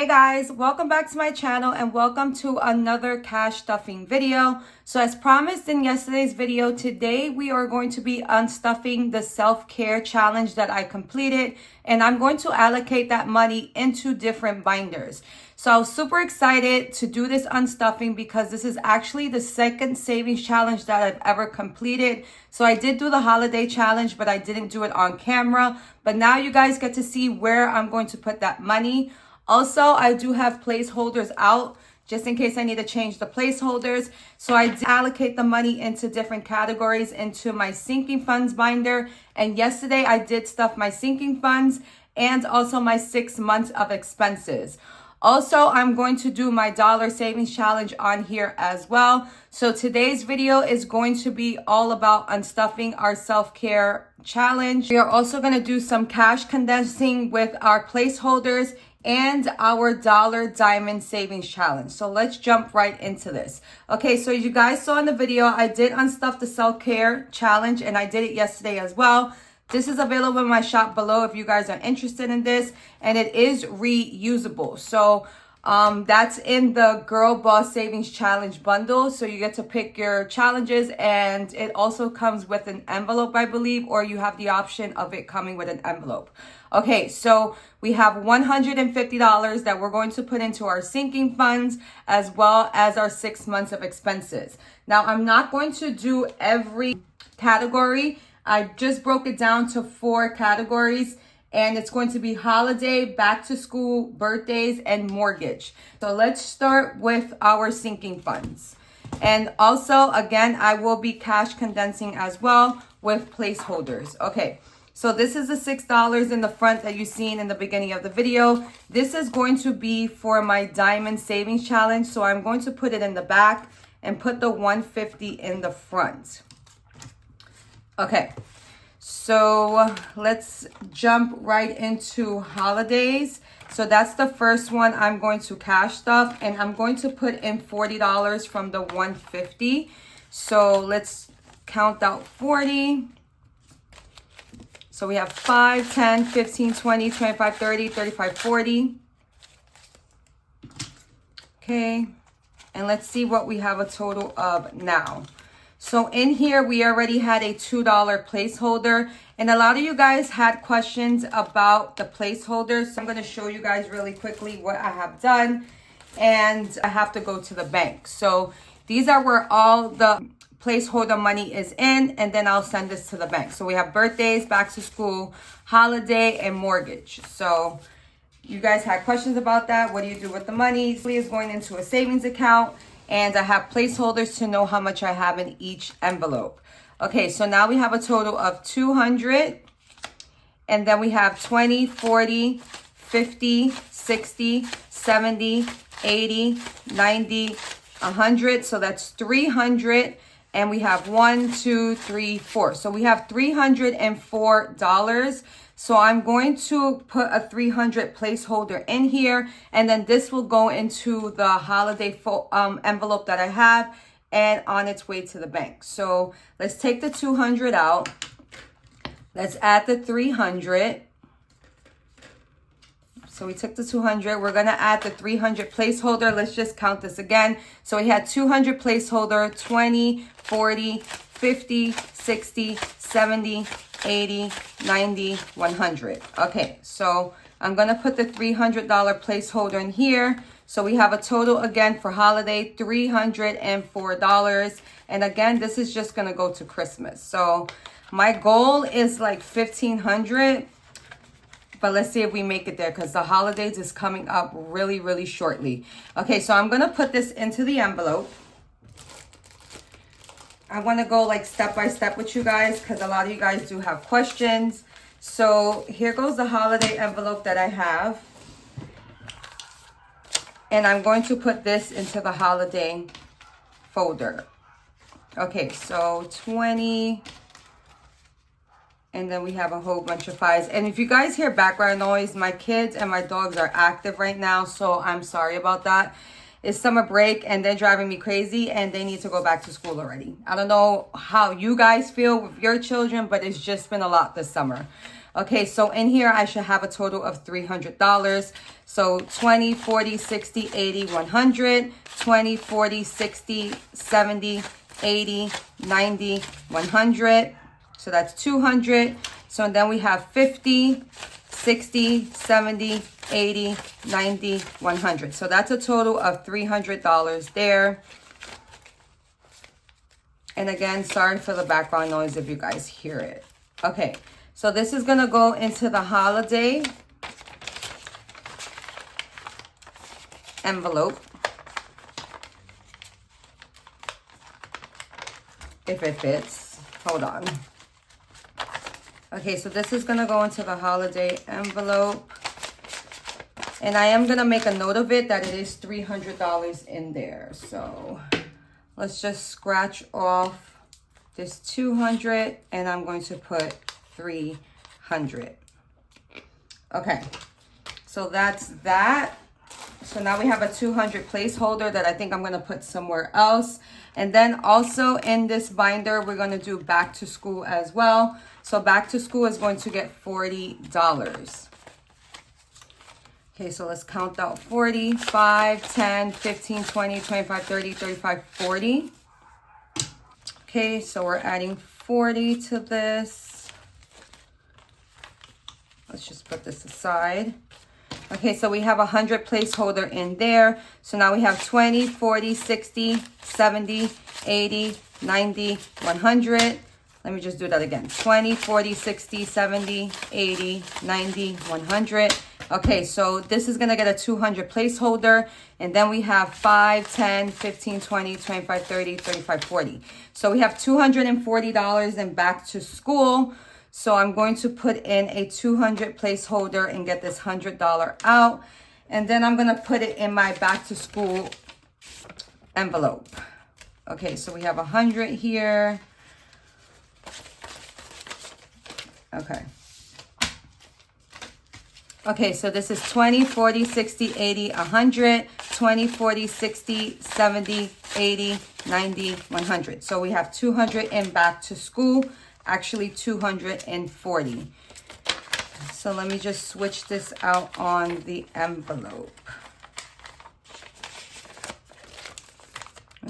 Hey guys, welcome back to my channel and welcome to another cash stuffing video. So as promised in yesterday's video, today we are going to be unstuffing the self-care challenge that I completed, and I'm going to allocate that money into different binders. So I was super excited to do this unstuffing because this is actually the second savings challenge that I've ever completed. So I did do the holiday challenge, but I didn't do it on camera. But now you guys get to see where I'm going to put that money. Also, I do have placeholders out just in case I need to change the placeholders. So I did allocate the money into different categories into my sinking funds binder. And yesterday I did stuff my sinking funds and also my 6 months of expenses. Also, I'm going to do my dollar savings challenge on here as well. So today's video is going to be all about unstuffing our self-care challenge. We are also going to do some cash condensing with our placeholders and our dollar diamond savings challenge. So let's jump right into this. Okay, so you guys saw in the video, I did unstuff the self-care challenge and I did it yesterday as well. This is available in my shop below if you guys are interested in this, and it is reusable. So that's in the Girl Boss Savings Challenge bundle. So you get to pick your challenges, and it also comes with an envelope, I believe, or you have the option of it coming with an envelope. Okay, so we have $150 that we're going to put into our sinking funds as well as our 6 months of expenses. Now, I'm not going to do every category. I just broke it down to 4 categories, and it's going to be holiday, back to school, birthdays, and mortgage. So let's start with our sinking funds. And also, again, I will be cash condensing as well with placeholders. Okay, so this is the $6 in the front that you've seen in the beginning of the video. This is going to be for my diamond savings challenge. So I'm going to put it in the back and put the $150 in the front. Okay, so let's jump right into holidays. So that's the first one I'm going to cash stuff, and I'm going to put in $40 from the $150. So let's count out 40. So we have 5, 10, 15, 20, 25, 30, 35, 40. Okay, and let's see what we have a total of now. So in here, we already had a $2 placeholder, and a lot of you guys had questions about the placeholders. So I'm going to show you guys really quickly what I have done, and I have to go to the bank. So these are where all the placeholder money is in, and then I'll send this to the bank. So we have birthdays, back to school, holiday, and mortgage. So you guys had questions about that. What do you do with the money? It is going into a savings account. And I have placeholders to know how much I have in each envelope. Okay, so now we have a total of 200. And then we have 20, 40, 50, 60, 70, 80, 90, 100. So that's 300. And we have 1, 2, 3, 4. So we have $304. So I'm going to put a 300 placeholder in here, and then this will go into the holiday envelope that I have and on its way to the bank. So let's take the 200 out. Let's add the 300. So we took the 200. We're going to add the 300 placeholder. Let's just count this again. So we had 200 placeholder, 20, 40, 50, 60, 70, 80, 90, 100. Okay, so I'm going to put the $300 placeholder in here. So we have a total again for holiday, $304. And again, this is just going to go to Christmas. So my goal is like $1,500. But let's see if we make it there because the holidays is coming up really, really shortly. Okay, so I'm going to put this into the envelope. I want to go like step by step with you guys because a lot of you guys do have questions. So here goes the holiday envelope that I have. And I'm going to put this into the holiday folder. Okay, so 20. And then we have a whole bunch of 5s. And if you guys hear background noise, my kids and my dogs are active right now. So I'm sorry about that. It's summer break and they're driving me crazy and they need to go back to school already. I don't know how you guys feel with your children, but it's just been a lot this summer. Okay, so in here, I should have a total of $300. So 20, 40, 60, 80, 100, 20, 40, 60, 70, 80, 90, 100. So that's 200. So then we have 50, 60, 70, 80, 90, 100. So that's a total of $300 there. And again, sorry for the background noise if you guys hear it. Okay, so this is gonna go into the holiday envelope. If it fits, hold on. Okay, so this is gonna go into the holiday envelope. And I am gonna make a note of it that it is $300 in there. So let's just scratch off this 200 and I'm going to put 300. Okay, so that's that. So now we have a 200 placeholder that I think I'm gonna put somewhere else. And then also in this binder, we're gonna do back to school as well. So back to school is going to get $40. Okay, so let's count out 40, 5, 10, 15, 20, 25, 30, 35, 40. Okay, so we're adding 40 to this. Let's just put this aside. Okay, so we have 100 placeholder in there. So now we have 20, 40, 60, 70, 80, 90, 100. Let me just do that again. 20, 40, 60, 70, 80, 90, 100. Okay, so this is gonna get a 200 placeholder. And then we have 5, 10, 15, 20, 25, 30, 35, 40. So we have $240 in back to school. So I'm going to put in a 200 placeholder and get this $100 out. And then I'm gonna put it in my back to school envelope. Okay, so we have 100 here. Okay. Okay, so this is 20, 40, 60, 80, 100, 20, 40, 60, 70, 80, 90, 100. So we have 200 in back to school, actually 240. So let me just switch this out on the envelope.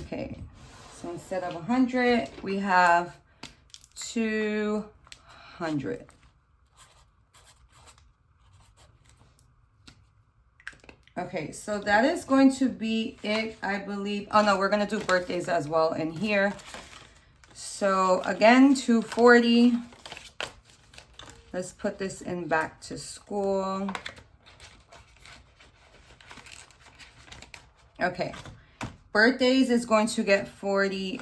Okay, so instead of 100, we have 200. Okay, so that is going to be it, I believe. Oh no, we're gonna do birthdays as well in here. So again, 240. Let's put this in back to school. Okay, birthdays is going to get $40.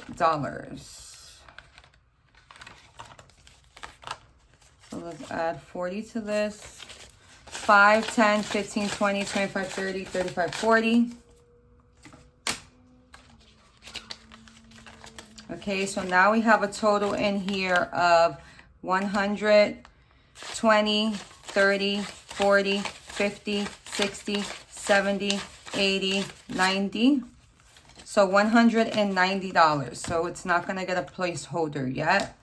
So let's add 40 to this. 5, 10, 15, 20, 25, 30, 35, 40. Okay, so now we have a total in here of 100, 20, 30, 40, 50, 60, 70, 80, 90. So $190. So it's not going to get a placeholder yet.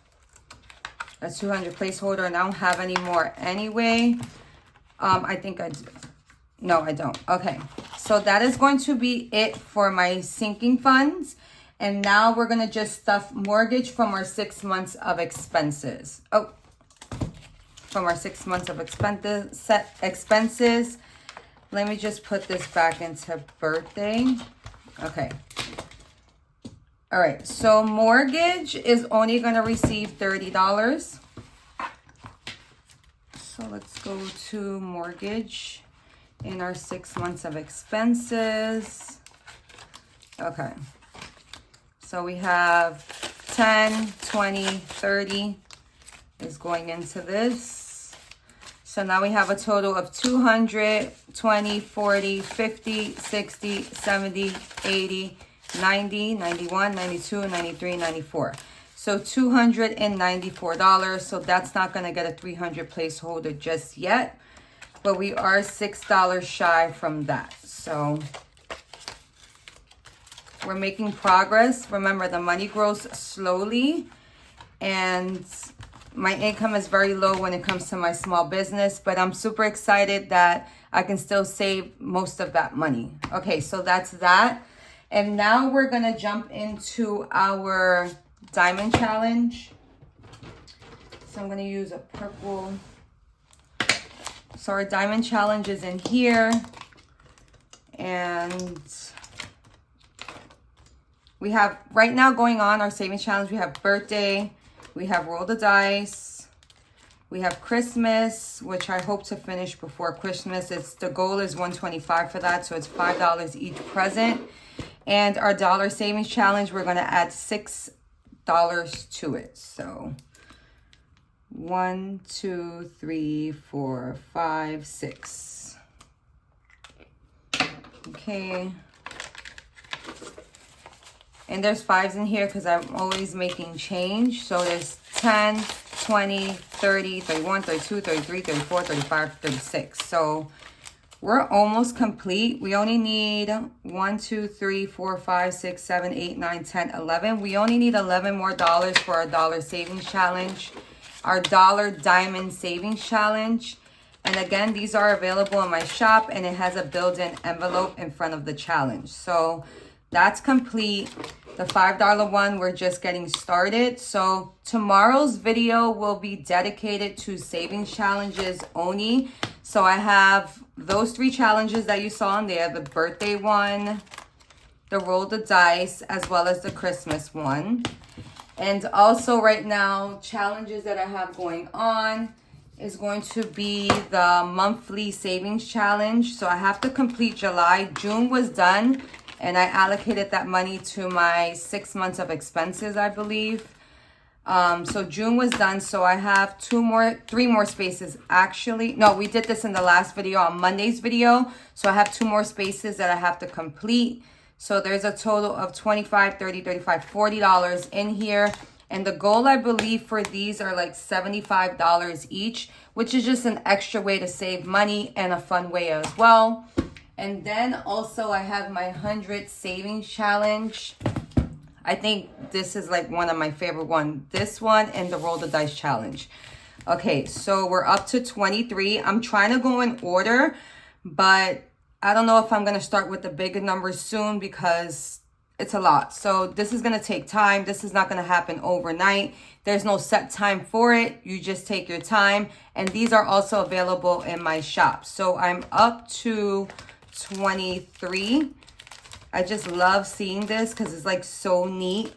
A 200 placeholder, and I don't have any more anyway. I think I do. No, I don't. Okay, so that is going to be it for my sinking funds. And now we're going to just stuff mortgage from our 6 months of expenses. Oh, from our 6 months of expenses. Let me just put this back into birthday. Okay. All right, so mortgage is only going to receive $30. So let's go to mortgage in our 6 months of expenses. Okay. So we have 10, 20, 30 is going into this. So now we have a total of 200, 20, 40, 50, 60, 70, 80, 90, 91, 92, 93, 94. So $294. So that's not going to get a 300 placeholder just yet. But we are $6 shy from that. So we're making progress. Remember, the money grows slowly. And my income is very low when it comes to my small business, but I'm super excited that I can still save most of that money. Okay, so that's that. And now we're gonna jump into our diamond challenge. So I'm gonna use a purple. So our diamond challenge is in here. And we have right now going on our savings challenge. We have birthday, we have roll the dice, we have Christmas, which I hope to finish before Christmas. The goal is $125 for that, so it's $5 each present. And our dollar savings challenge, we're gonna add $6 to it. So 1, 2, 3, 4, 5, 6. Okay. And there's 5s in here because I'm always making change. So there's 10, 20, 30, 31, 32, 33, 34, 35, 36. So we're almost complete. We only need 1, 2, 3, 4, 5, 6, 7, 8, 9, 10, 11. We only need $11 more for our dollar savings challenge, our dollar diamond savings challenge. And again, these are available in my shop, and it has a built-in envelope in front of the challenge. So that's complete. The $5 one, we're just getting started. So tomorrow's video will be dedicated to savings challenges only. So I have those 3 challenges that you saw in there, the birthday one, the roll the dice, as well as the Christmas one. And also right now, challenges that I have going on is going to be the monthly savings challenge. So I have to complete July. June was done, and I allocated that money to my 6 months of expenses, I believe. So June was done. So I have 3 more spaces. Actually, no, we did this in the last video, on Monday's video. So I have 2 more spaces that I have to complete. So there's a total of $25, $30, $35, $40 in here. And the goal, I believe, for these are like $75 each, which is just an extra way to save money and a fun way as well. And then also I have my 100 savings challenge. I think this is like one of my favorite ones. This one and the roll the dice challenge. Okay, so we're up to 23. I'm trying to go in order, but I don't know if I'm going to start with the bigger numbers soon because it's a lot. So this is going to take time. This is not going to happen overnight. There's no set time for it. You just take your time. And these are also available in my shop. So I'm up to 23. I just love seeing this because it's like so neat.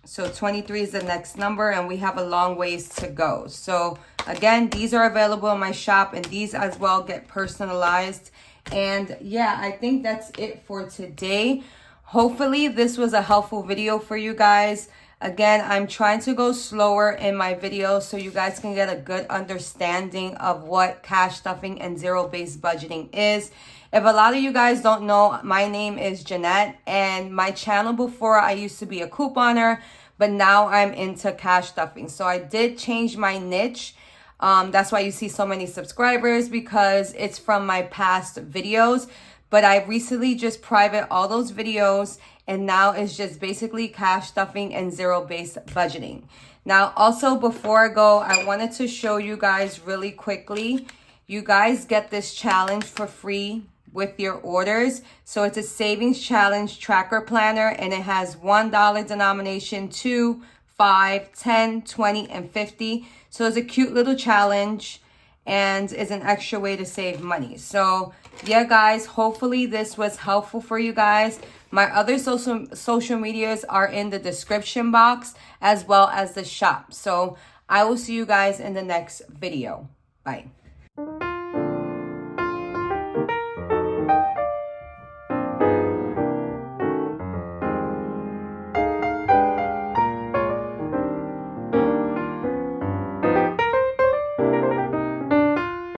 So 23 is the next number, and we have a long ways to go. So again, these are available in my shop, and these as well get personalized. And yeah, I think that's it for today. Hopefully this was a helpful video for you guys. Again, I'm trying to go slower in my videos so you guys can get a good understanding of what cash stuffing and zero-based budgeting is. If a lot of you guys don't know, my name is Jeanette, and my channel before, I used to be a couponer, but now I'm into cash stuffing. So I did change my niche. That's why you see so many subscribers, because it's from my past videos. But I recently just private all those videos, and now it's just basically cash stuffing and zero-based budgeting. Now, also before I go, I wanted to show you guys really quickly. You guys get this challenge for free with your orders. So it's a savings challenge tracker planner, and it has $1 denomination, 2, 5, 10, 20, and 50. So it's a cute little challenge and is an extra way to save money. So yeah, guys, hopefully this was helpful for you guys. My other social medias are in the description box, as well as the shop. So I will see you guys in the next video. Bye.